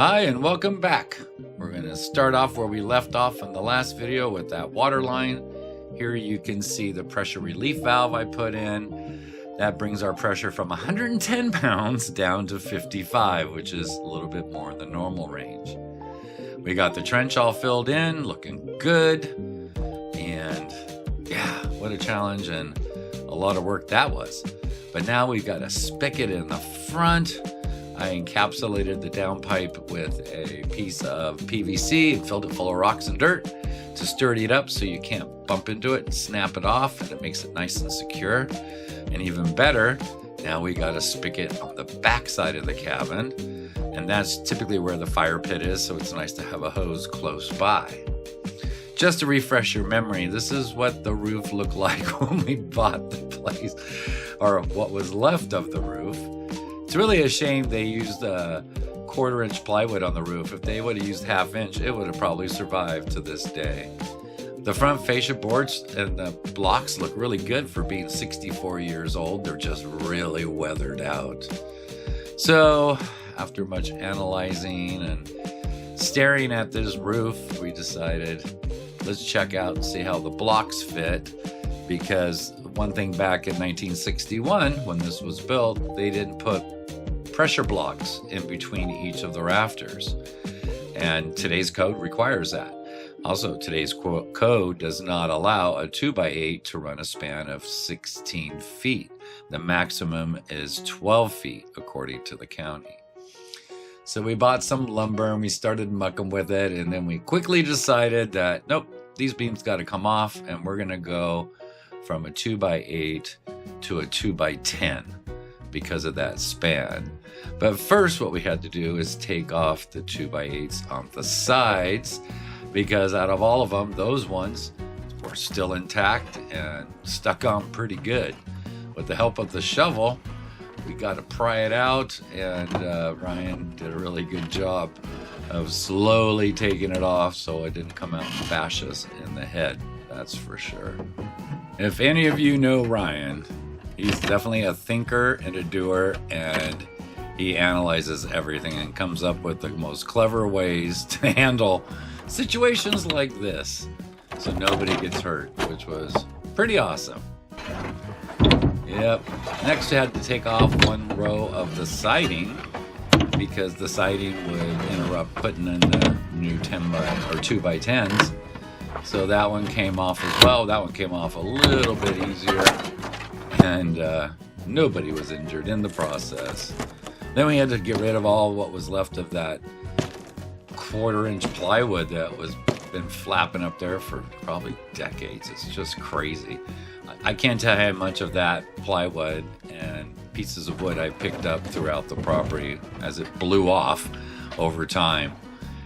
Hi and welcome back. We're going to start off where we left off in the last video with that water line. Here you can see the pressure relief valve I put in. That brings our pressure from 110 pounds down to 55, which is a little bit more in the normal range. We got the trench all filled in, looking good. And yeah, what a challenge and a lot of work that was. But now we've got a spigot in the front. I encapsulated the downpipe with a piece of PVC and filled it full of rocks and dirt to sturdy it up so you can't bump into it and snap it off, and it makes it nice and secure. And even better, now we got a spigot on the back side of the cabin, and that's typically where the fire pit is, so it's nice to have a hose close by. Just to refresh your memory, this is what the roof looked like when we bought the place, or what was left of the roof. It's really a shame they used a 1/4-inch plywood on the roof. If they would have used 1/2 inch, it would have probably survived to this day. The front fascia boards and the blocks look really good for being 64 years old. They're just really weathered out. So after much analyzing and staring at this roof, we decided let's check out and see how the blocks fit, because one thing back in 1961 when this was built, they didn't put pressure blocks in between each of the rafters, and today's code requires that. Also, today's code does not allow a 2x8 to run a span of 16 feet. The maximum is 12 feet according to the county. So we bought some lumber and we started mucking with it, and then we quickly decided that nope, these beams got to come off, and we're gonna go from a 2x8 to a 2x10 because of that span. But first what we had to do is take off the 2x8s on the sides, because out of all of them, those ones were still intact and stuck on pretty good. With the help of the shovel, we got to pry it out, and Ryan did a really good job of slowly taking it off so it didn't come out and bash us in the head, that's for sure. If any of you know Ryan, he's definitely a thinker and a doer, and he analyzes everything and comes up with the most clever ways to handle situations like this so nobody gets hurt, which was pretty awesome. Yep. Next, we had to take off one row of the siding because the siding would interrupt putting in the new 2x10s. So that one came off as well. That one came off a little bit easier, and nobody was injured in the process. Then we had to get rid of all what was left of that 1/4-inch plywood that was been flapping up there for probably decades. It's just crazy. I can't tell you how much of that plywood and pieces of wood I picked up throughout the property as it blew off over time.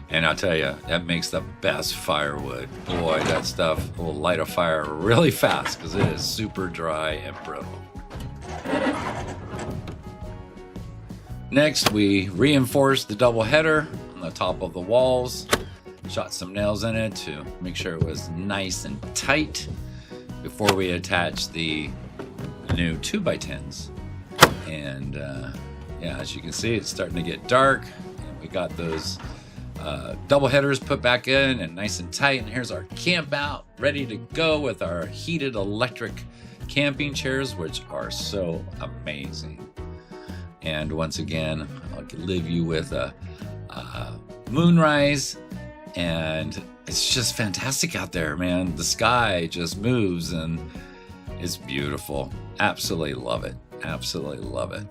And I'll tell you, that makes the best firewood. Boy, that stuff will light a fire really fast because it is super dry and brittle. Next, we reinforced the double header on the top of the walls. Shot some nails in it to make sure it was nice and tight before we attached the new 2x10s. And yeah, as you can see, it's starting to get dark, and we got those double headers put back in and nice and tight. And here's our camp out ready to go with our heated electric camping chairs, which are so amazing. And once again, I'll leave you with a moonrise, and it's just fantastic out there, man. The sky just moves and it's beautiful. Absolutely love it. Absolutely love it.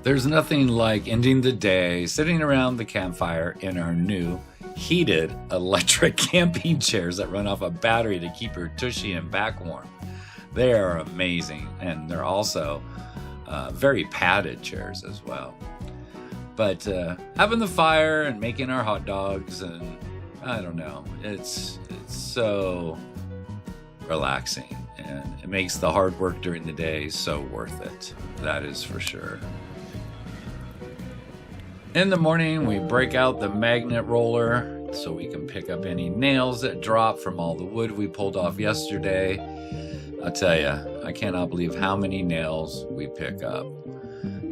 There's nothing like ending the day sitting around the campfire in our new heated electric camping chairs that run off a battery to keep your tushy and back warm. They are amazing, and they're also very padded chairs as well. But having the fire and making our hot dogs, and I don't know, it's so relaxing, and it makes the hard work during the day so worth it. That is for sure. In the morning, we break out the magnet roller so we can pick up any nails that drop from all the wood we pulled off yesterday. I'll tell you, I cannot believe how many nails we pick up.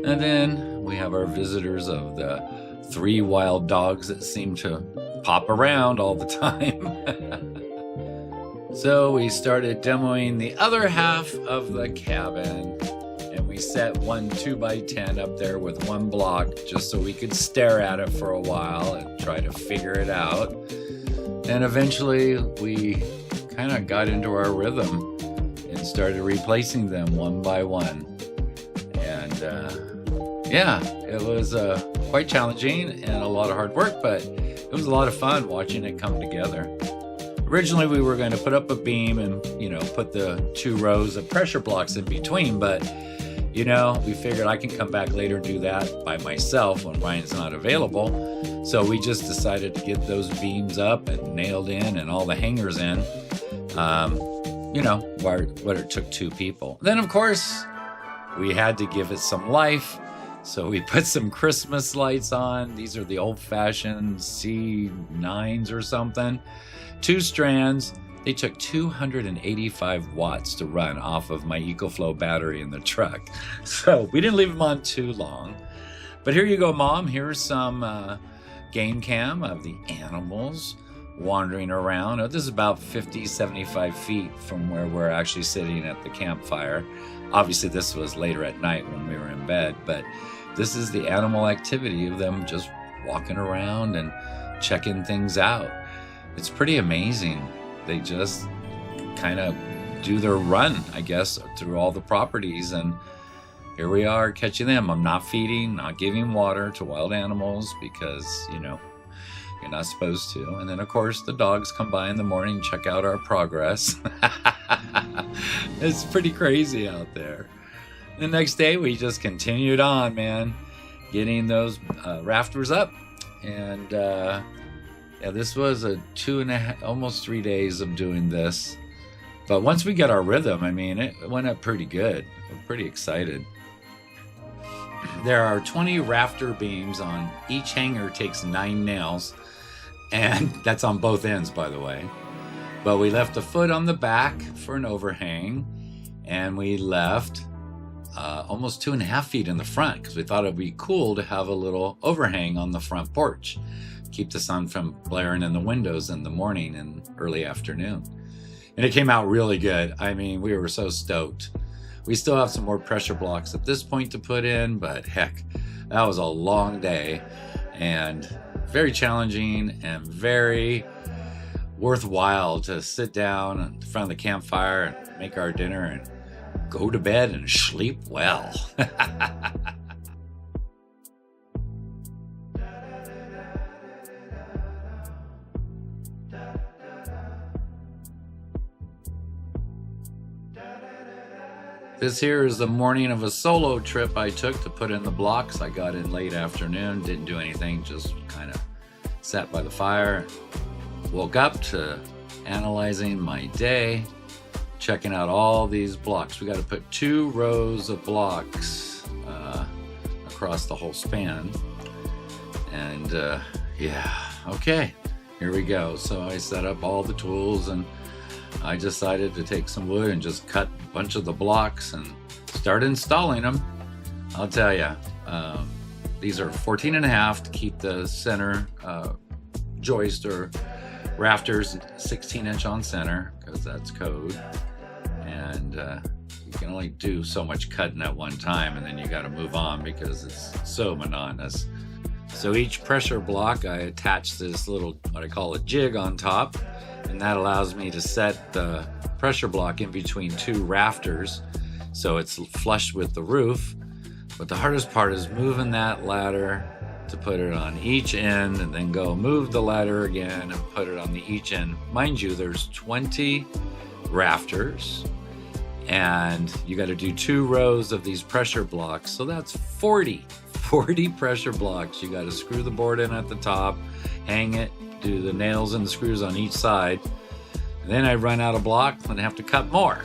And then we have our visitors of the 3 wild dogs that seem to pop around all the time. So we started demoing the other half of the cabin, and we set one 2x10 up there with one block just so we could stare at it for a while and try to figure it out. And eventually we kind of got into our rhythm and started replacing them one by one. And yeah, it was quite challenging and a lot of hard work, but it was a lot of fun watching it come together. Originally, we were going to put up a beam and, put the 2 rows of pressure blocks in between, but, we figured I can come back later and do that by myself when Ryan's not available. So we just decided to get those beams up and nailed in and all the hangers in, what it took 2 people. Then, of course, we had to give it some life. So we put some Christmas lights on. These are the old-fashioned C9s or something. 2 strands. They took 285 watts to run off of my EcoFlow battery in the truck. So we didn't leave them on too long. But here you go, Mom. Here's some game cam of the animals wandering around. This is about 50, 75 feet from where we're actually sitting at the campfire. Obviously, this was later at night when we were in bed, but this is the animal activity of them just walking around and checking things out. It's pretty amazing. They just kind of do their run, I guess, through all the properties. And here we are catching them. I'm not feeding, not giving water to wild animals because, you're not supposed to. And then, of course, the dogs come by in the morning and check out our progress. It's pretty crazy out there. The next day, we just continued on, man, getting those rafters up. And this was a 2.5, almost 3 days of doing this. But once we got our rhythm, it went up pretty good. I'm pretty excited. There are 20 rafter beams on each hanger. Takes 9 nails, and that's on both ends, by the way. But we left a foot on the back for an overhang, and we left almost 2.5 feet in the front because we thought it'd be cool to have a little overhang on the front porch. Keep the sun from blaring in the windows in the morning and early afternoon. And it came out really good. We were so stoked. We still have some more pressure blocks at this point to put in, but heck, that was a long day and very challenging and very worthwhile to sit down in front of the campfire and make our dinner and go to bed and sleep well. This here is the morning of a solo trip I took to put in the blocks. I got in late afternoon, didn't do anything, just kind of sat by the fire. Woke up to analyzing my day, checking out all these blocks. We got to put 2 rows of blocks across the whole span. And okay, here we go. So I set up all the tools and I decided to take some wood and just cut a bunch of the blocks and start installing them. I'll tell you, these are 14.5 to keep the center joist or rafters 16-inch on center because that's code. And you can only do so much cutting at one time, and then you got to move on because it's so monotonous. So each pressure block, I attach this little, what I call a jig on top, and that allows me to set the pressure block in between 2 rafters so it's flush with the roof. But the hardest part is moving that ladder to put it on each end and then go move the ladder again and put it on the each end. Mind you, there's 20 rafters and you got to do 2 rows of these pressure blocks. So that's 40 pressure blocks. You got to screw the board in at the top, hang it, do the nails and the screws on each side. And then I run out of blocks and have to cut more.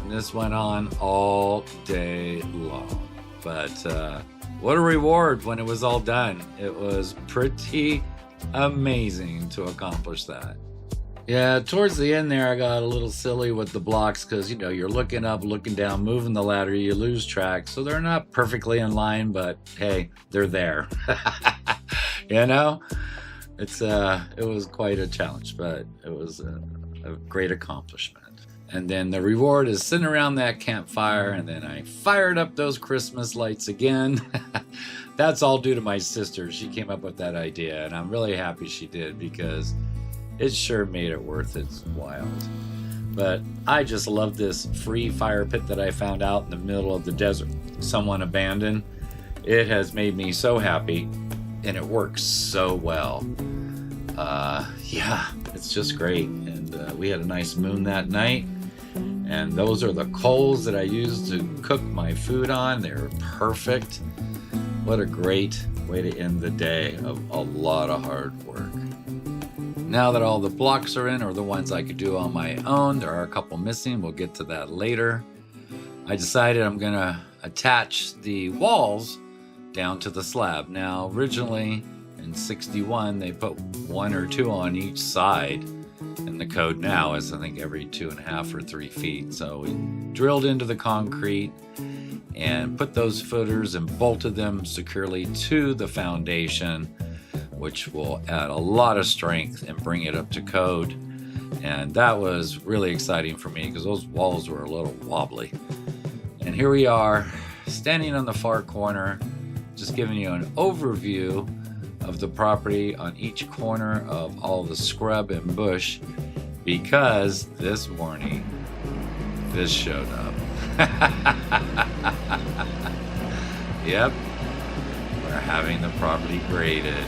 And this went on all day long. But what a reward when it was all done. It was pretty amazing to accomplish that. Yeah, towards the end there, I got a little silly with the blocks because, you're looking up, looking down, moving the ladder, you lose track. So they're not perfectly in line, but hey, they're there. You know, it was quite a challenge, but it was a great accomplishment. And then the reward is sitting around that campfire, and then I fired up those Christmas lights again. That's all due to my sister. She came up with that idea, and I'm really happy she did, because it sure made it worth its while. But I just love this free fire pit that I found out in the middle of the desert, someone abandoned. It has made me so happy, and it works so well. Yeah, it's just great. And we had a nice moon that night. And those are the coals that I use to cook my food on. They're perfect. What a great way to end the day of a lot of hard work. Now that all the blocks are in, or the ones I could do on my own, there are a couple missing. We'll get to that later. I decided I'm gonna attach the walls down to the slab. Now, originally in 61, they put 1 or 2 on each side. And the code now is, I think, every 2.5 or 3 feet. So we drilled into the concrete and put those footers and bolted them securely to the foundation, which will add a lot of strength and bring it up to code. And that was really exciting for me, because those walls were a little wobbly. And here we are, standing on the far corner, just giving you an overview of the property on each corner of all the scrub and bush, because this morning fish showed up. Yep, we're having the property graded.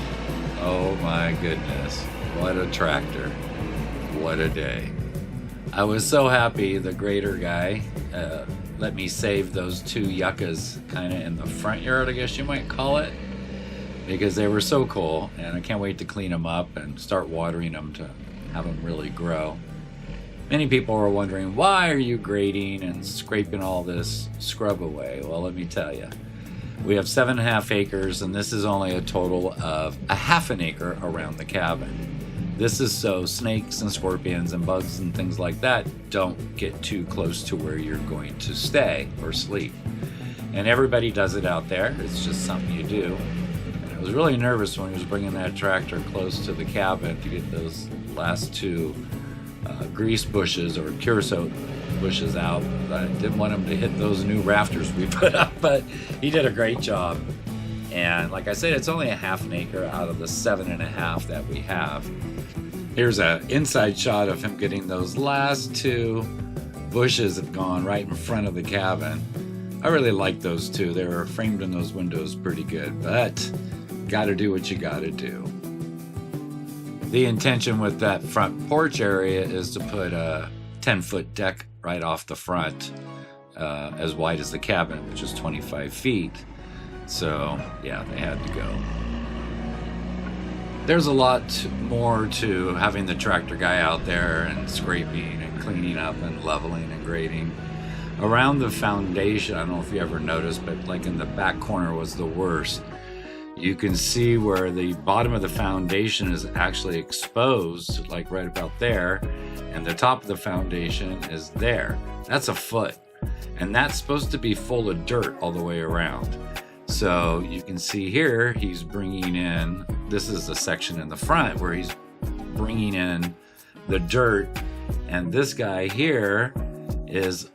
Oh my goodness, what a tractor, what a day. I was so happy the grader guy let me save those 2 yuccas kind of in the front yard, I guess you might call it, because they were so cool, and I can't wait to clean them up and start watering them to have them really grow. Many people were wondering, why are you grading and scraping all this scrub away? Well, let me tell you. We have 7.5 acres, and this is only a total of 1/2 acre around the cabin. This is so snakes and scorpions and bugs and things like that don't get too close to where you're going to stay or sleep. And everybody does it out there. It's just something you do. And I was really nervous when he was bringing that tractor close to the cabin to get those last 2 grease bushes or curacao bushes out. I didn't want him to hit those new rafters we put up, but he did a great job. And like I said, it's only 1/2 acre out of the 7.5 that we have. Here's an inside shot of him getting those last 2 bushes that gone right in front of the cabin. I really like those 2. They were framed in those windows pretty good, but gotta do what you gotta do. The intention with that front porch area is to put a 10-foot deck right off the front, as wide as the cabin, which is 25 feet. So yeah, they had to go. There's a lot more to having the tractor guy out there and scraping and cleaning up and leveling and grading. Around the foundation, I don't know if you ever noticed, but like in the back corner was the worst. You can see where the bottom of the foundation is actually exposed, like right about there, and the top of the foundation is there. That's a foot, and that's supposed to be full of dirt all the way around. So you can see here, he's bringing in, this is the section in the front where he's bringing in the dirt, and this guy here is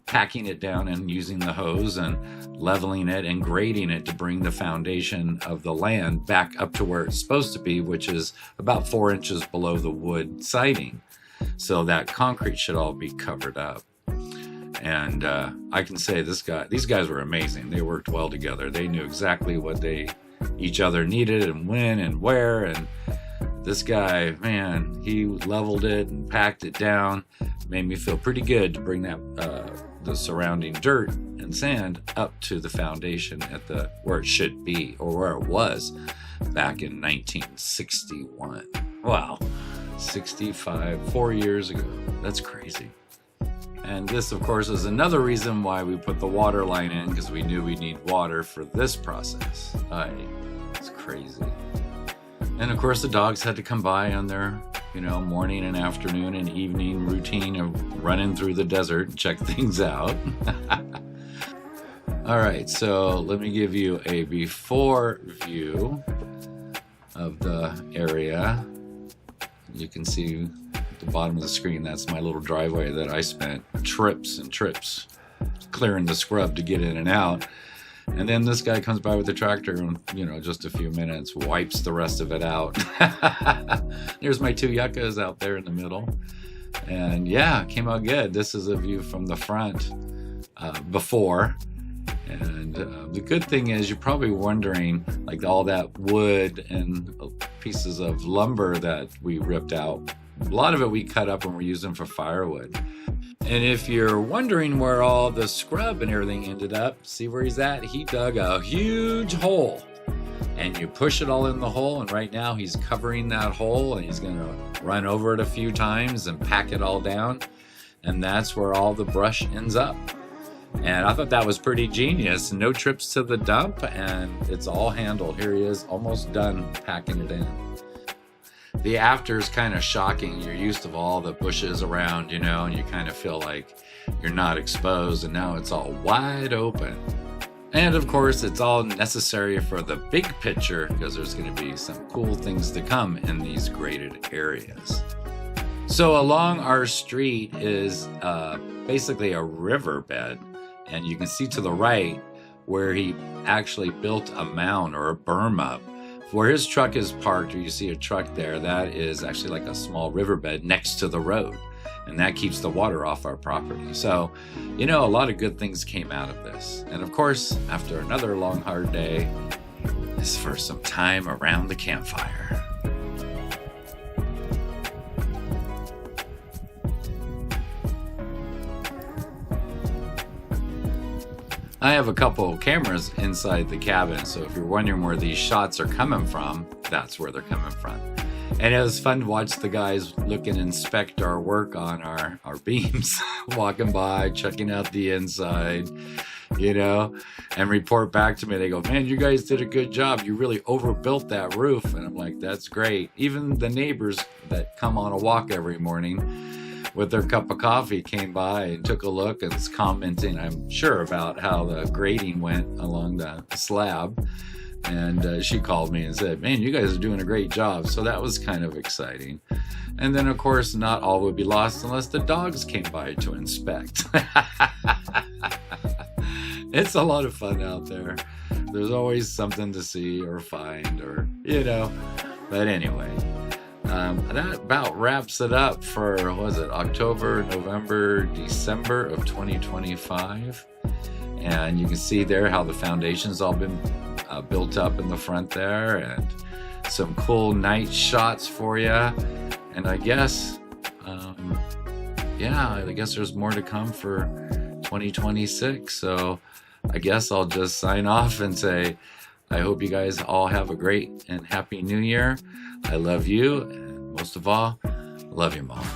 packing it down and using the hose and leveling it and grading it to bring the foundation of the land back up to where it's supposed to be, which is about 4 inches below the wood siding. So that concrete should all be covered up. And I can say these guys were amazing. They worked well together. They knew exactly what each other needed and when and where. And this guy, man, he leveled it and packed it down. Made me feel pretty good to bring that the surrounding dirt and sand up to the foundation at where it should be, or where it was back in 1961. Wow, 4 years ago. That's crazy. And this, of course, is another reason why we put the water line in, because we knew we'd need water for this process. It's crazy. And of course, the dogs had to come by on their, morning and afternoon and evening routine of running through the desert and check things out. All right, so let me give you a before view of the area. You can see at the bottom of the screen, that's my little driveway that I spent trips and trips clearing the scrub to get in and out. And then this guy comes by with the tractor and, you know, just a few minutes, wipes the rest of it out. There's my 2 yuccas out there in the middle. And yeah, came out good. This is a view from the front before. And the good thing is, you're probably wondering, like, all that wood and pieces of lumber that we ripped out, a lot of it we cut up and we're using for firewood. And if you're wondering where all the scrub and everything ended up, see where he's at? He dug a huge hole. And you push it all in the hole, and right now he's covering that hole, and he's gonna run over it a few times and pack it all down. And that's where all the brush ends up. And I thought that was pretty genius. No trips to the dump, and it's all handled. Here he is, almost done packing it in. The after is kind of shocking. You're used to all the bushes around, you know, and you kind of feel like you're not exposed, and now it's all wide open. And of course, it's all necessary for the big picture, because there's going to be some cool things to come in these graded areas. So along our street is basically a riverbed, and you can see to the right where he actually built a mound or a berm up. Where his truck is parked, or you see a truck there, that is actually like a small riverbed next to the road. And that keeps the water off our property. So, you know, a lot of good things came out of this. And of course, after another long, hard day, it's for some time around the campfire. I have a couple cameras inside the cabin, so if you're wondering where these shots are coming from, that's where they're coming from. And it was fun to watch the guys look and inspect our work on our beams, walking by, checking out the inside, you know, and report back to me. They go, man, you guys did a good job. You really overbuilt that roof. And I'm like, that's great. Even the neighbors that come on a walk every morning with their cup of coffee came by and took a look and was commenting, I'm sure, about how the grading went along the slab. And she called me and said, man, you guys are doing a great job. So that was kind of exciting. And then, of course, not all would be lost unless the dogs came by to inspect. It's a lot of fun out there. There's always something to see or find, or, you know. But anyway, that about wraps it up for, what was it, October, November, December of 2025. And you can see there how the foundation's all been built up in the front there, and some cool night shots for you. And I guess, yeah, I guess there's more to come for 2026. So I guess I'll just sign off and say, I hope you guys all have a great and happy new year. I love you, and most of all, love you, Mom.